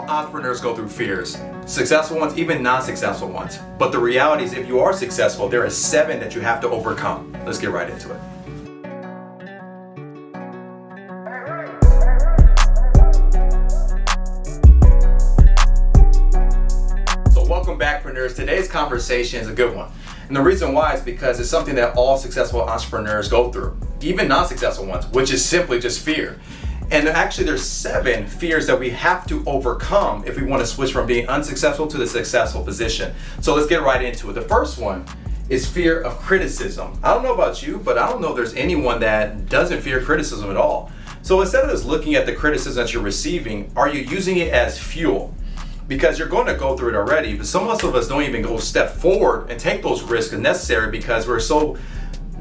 entrepreneurs go through fears. Successful ones, even non-successful ones. But the reality is, if you are successful, there are 7 that you have to overcome. Let's get right into it. So welcome back, Preneurs. Today's conversation is a good one. And the reason why is because it's something that all successful entrepreneurs go through, even non-successful ones, which is simply just fear. And actually there's 7 fears that we have to overcome if we want to switch from being unsuccessful to the successful position. So let's get right into it. The first one is fear of criticism. I don't know about you, but I don't know if there's anyone that doesn't fear criticism at all. So instead of just looking at the criticism that you're receiving, are you using it as fuel? Because you're going to go through it already, but some of us don't even go a step forward and take those risks as necessary because we're so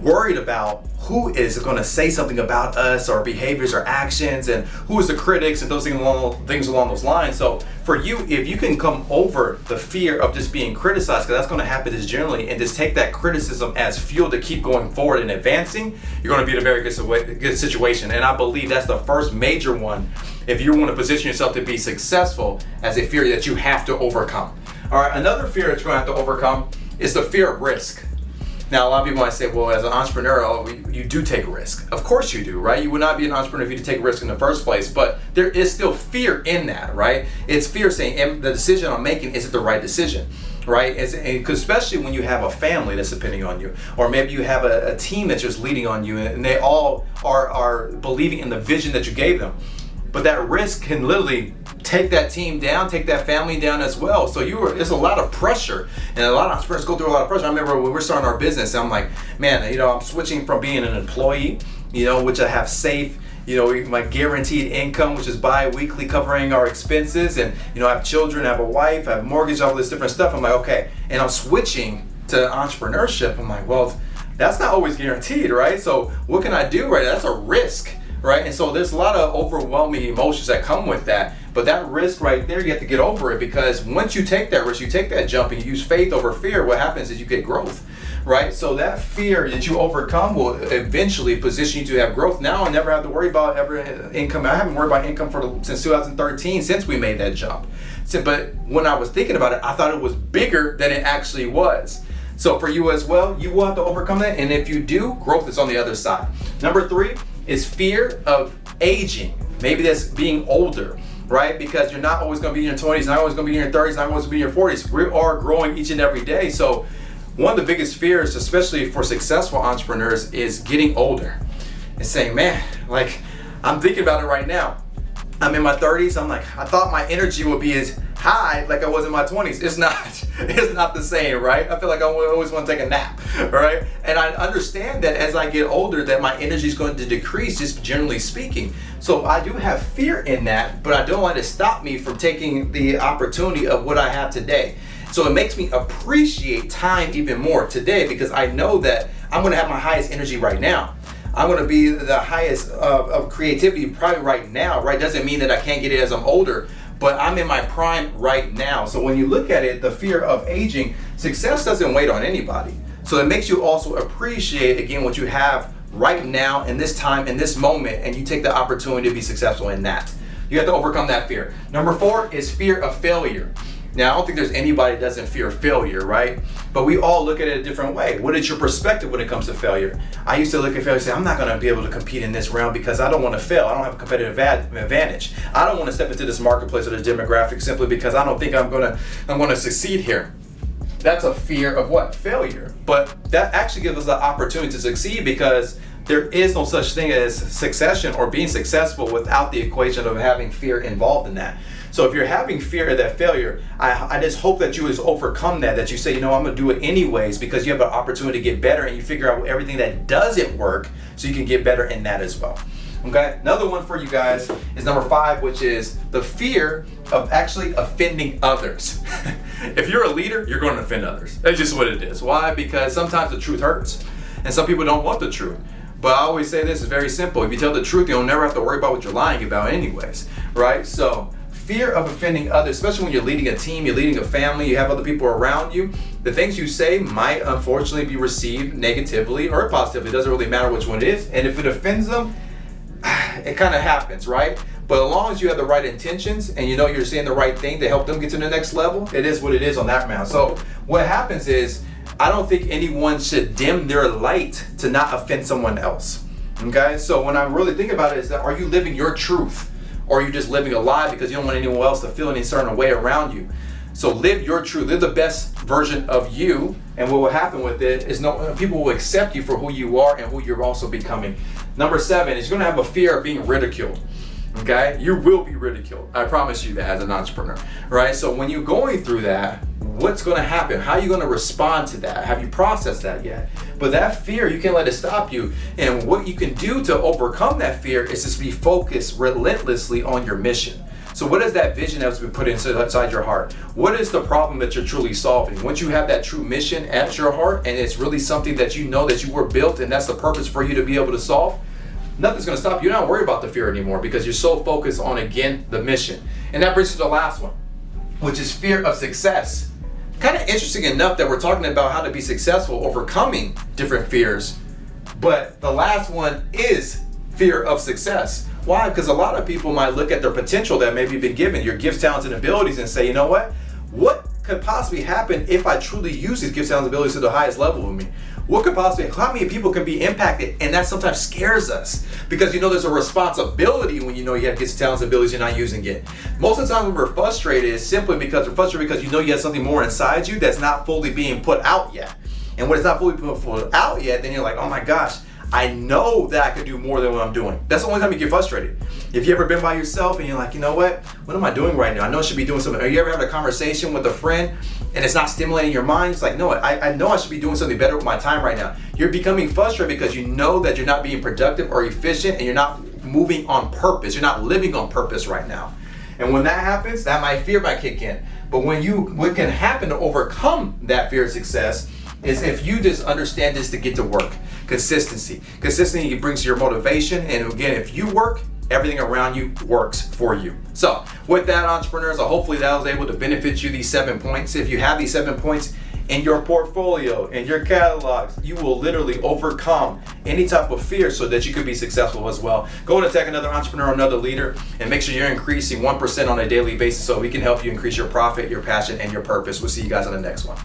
worried about who is going to say something about us, our behaviors, our actions, and who is the critics and those things along those lines. So for you, if you can come over the fear of just being criticized, because that's going to happen just generally, and just take that criticism as fuel to keep going forward and advancing, you're going to be in a very good situation. And I believe that's the first major one if you want to position yourself to be successful, as a fear that you have to overcome. All right, another fear that you're going to have to overcome is the fear of risk. Now, a lot of people might say, well, as an entrepreneur, you do take a risk. Of course you do, right? You would not be an entrepreneur if you didn't take a risk in the first place, but there is still fear in that, right? It's fear saying, the decision I'm making, is it the right decision, right? Because especially when you have a family that's depending on you, or maybe you have a team that's just leading on you, and they all are believing in the vision that you gave them. But that risk can literally take that team down, take that family down as well. So it's a lot of pressure, and a lot of entrepreneurs go through a lot of pressure. I remember when we're starting our business, I'm like, man, I'm switching from being an employee, which I have safe, my guaranteed income, which is bi-weekly covering our expenses, and I have children, I have a wife, I have a mortgage, all this different stuff. I'm like, okay, and I'm switching to entrepreneurship. I'm like, well, that's not always guaranteed, right? So what can I do right now? That's a risk. Right? And so there's a lot of overwhelming emotions that come with that. But that risk right there, you have to get over it, because once you take that risk, you take that jump and you use faith over fear, what happens is you get growth, right? So that fear that you overcome will eventually position you to have growth. Now I never have to worry about income. I haven't worried about income since 2013, since we made that jump. But when I was thinking about it, I thought it was bigger than it actually was. So for you as well, you will have to overcome that. And if you do, growth is on the other side. Number 3 is fear of aging. Maybe that's being older, right? Because you're not always going to be in your 20s, not always going to be in your 30s, not always going to be in your 40s. We are growing each and every day. So one of the biggest fears, especially for successful entrepreneurs, is getting older and saying, man, like, I'm thinking about it right now. I'm in my 30s. I'm like, I thought my energy would be as high like I was in my 20s. It's not the same, right? I feel like I always want to take a nap, right? And I understand that as I get older that my energy is going to decrease, just generally speaking. So I do have fear in that, but I don't want it to stop me from taking the opportunity of what I have today. So it makes me appreciate time even more today, because I know that I'm going to have my highest energy right now. I'm going to be the highest of creativity probably right now, right? Doesn't mean that I can't get it as I'm older, but I'm in my prime right now. So when you look at it, the fear of aging, success doesn't wait on anybody. So it makes you also appreciate, again, what you have right now in this time, in this moment, and you take the opportunity to be successful in that. You have to overcome that fear. Number 4 is fear of failure. Now, I don't think there's anybody that doesn't fear failure, right? But we all look at it a different way. What is your perspective when it comes to failure? I used to look at failure and say, I'm not going to be able to compete in this round because I don't want to fail. I don't have a competitive advantage. I don't want to step into this marketplace or this demographic simply because I don't think I'm going to succeed here. That's a fear of what? Failure. But that actually gives us the opportunity to succeed, because there is no such thing as succession or being successful without the equation of having fear involved in that. So if you're having fear of that failure, I just hope that you just overcome that you say, I'm going to do it anyways, because you have an opportunity to get better, and you figure out everything that doesn't work so you can get better in that as well. Okay, another one for you guys is number 5, which is the fear of actually offending others. If you're a leader, you're going to offend others. That's just what it is. Why? Because sometimes the truth hurts, and some people don't want the truth. But I always say this is very simple. If you tell the truth, you'll never have to worry about what you're lying about anyways, right? So fear of offending others, especially when you're leading a team, you're leading a family, you have other people around you, the things you say might unfortunately be received negatively or positively. It doesn't really matter which one it is. And if it offends them, it kind of happens, right? But as long as you have the right intentions and you know you're saying the right thing to help them get to the next level, it is what it is on that round. So what happens is, I don't think anyone should dim their light to not offend someone else. Okay? So when I really think about it is that, are you living your truth? Or are you just living a lie because you don't want anyone else to feel any certain way around you? So live your truth, live the best version of you, and what will happen with it is people will accept you for who you are and who you're also becoming. Number 7 is you're gonna have a fear of being ridiculed. Okay? You will be ridiculed. I promise you that as an entrepreneur, right? So when you're going through that, what's gonna happen? How are you gonna respond to that? Have you processed that yet? But that fear, you can't let it stop you. And what you can do to overcome that fear is just be focused relentlessly on your mission. So what is that vision that's been put inside your heart? What is the problem that you're truly solving? Once you have that true mission at your heart and it's really something that you know that you were built and that's the purpose for you to be able to solve, nothing's gonna stop you. You're not worried about the fear anymore because you're so focused on, again, the mission. And that brings us to the last one, which is fear of success. Kind of interesting enough that we're talking about how to be successful, overcoming different fears, but the last one is fear of success. Why? Because a lot of people might look at their potential that maybe you've been given, your gifts, talents, and abilities, and say, you know what could possibly happen if I truly use these gifts, talents, and abilities to the highest level of me? What could possibly, how many people can be impacted? And that sometimes scares us because there's a responsibility when you have gifts, talents, and abilities, you're not using it. Most of the time when we're frustrated, it's simply because we're frustrated because you have something more inside you that's not fully being put out yet. And when it's not fully put out yet, then you're like, oh my gosh, I know that I could do more than what I'm doing. That's the only time you get frustrated. If you ever been by yourself and you're like, you know what am I doing right now? I know I should be doing something. Or you ever had a conversation with a friend and it's not stimulating your mind? It's like, no, I know I should be doing something better with my time right now. You're becoming frustrated because you know that you're not being productive or efficient and you're not moving on purpose. You're not living on purpose right now. And when that happens, fear might kick in. But what can happen to overcome that fear of success is if you just understand this to get to work. Consistency. Consistency brings your motivation, and again, if you work, everything around you works for you. So with that, entrepreneurs, hopefully that was able to benefit you, these 7 points. If you have these 7 points in your portfolio, in your catalogs, you will literally overcome any type of fear so that you could be successful as well. Go and attack another entrepreneur, another leader, and make sure you're increasing 1% on a daily basis so we can help you increase your profit, your passion, and your purpose. We'll see you guys on the next one.